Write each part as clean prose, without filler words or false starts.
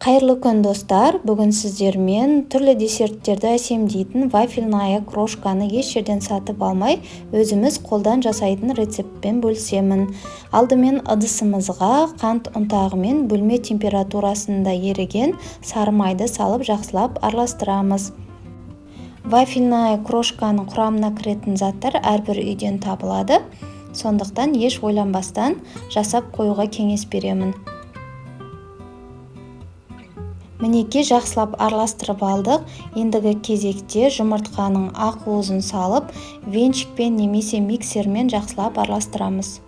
Қайырлы күн достар, бүгін сіздермен түрлі десерттерді әсемдейтін вафельная крошканы еш жерден сатып алмай, өзіміз қолдан жасайтын рецептпен бөлісемін. Алдымен ыдысымызға қант ұнтағы мен бөлме температурасында еріген сары майды салып жақсылап араластырамыз. Вафельная крошканың құрамына кіретін заттар әрбір үйден табылады, сондықтан еш ойланбастан жасап қоюға кеңес беремін. Мінеки жақсылап араластырып алдық. Ендігі кезекте жұмыртқаның ақ уызын салып, венчикпен немесе миксермен жақсылап араластырамыз.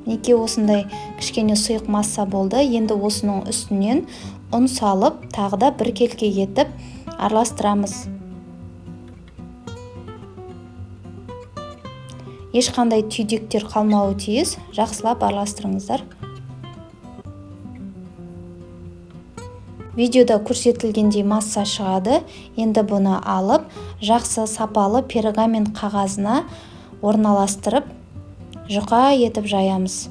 Мінеки осындай кішкене сұйық масса болды. Енді осының үстінен ұн салып, тағы да бір келке етіп араластырамыз. Ешқандай түйдектер қалмауы тиіс, жақсылап араластырыңыздар. Видеода көрсетілгендей масса шығады. Енді бұны алып, жақсы сапалы пергамент қағазына орналастырып, жұқа етіп жаямыз.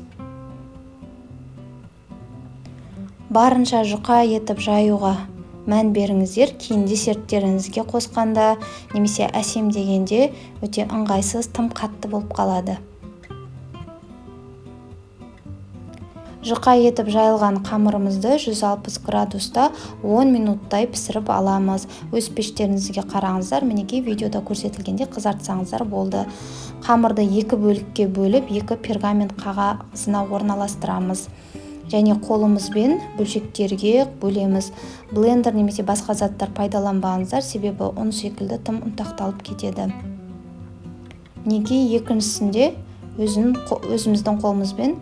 Барынша жұқа етіп жаюға мән беріңіздер, кейін десерттеріңізге қосқанда немесе әсемдегенде өте ыңғайсыз, тым қатты болып қалады. Жұқа етіп жайылған қамырымызды 160 градуста 10 минуттай пісіріп аламыз. Өз пештеріңізге қараңыздар, мінеки видеода көрсетілгенде қызартсаңыздар болды. Қамырды екі бөлікке бөліп, екі пергамент қағазына орналастырамыз. Және қолымызбен бөлшектерге бөлеміз. Блендер немесе басқа заттар пайдаланбаңыздар, себебі ұн секілді тым ұнтақталып кетеді. Неге екіншісінде өзіміздің қолымызбен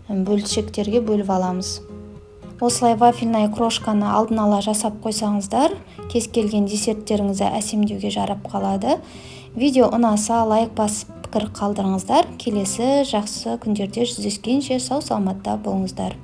бөлшектерге бөліп аламыз. Осылай вафельная крошканы алдын ала жасап қойсаңыздар, кез келген десерттеріңізді әсемдеуге жарап қалады. Видео ұнаса лайк басып пікір қалдырыңыздар. Келесі жақсы күндерде жүздескенше сау саламатта болыңыздар.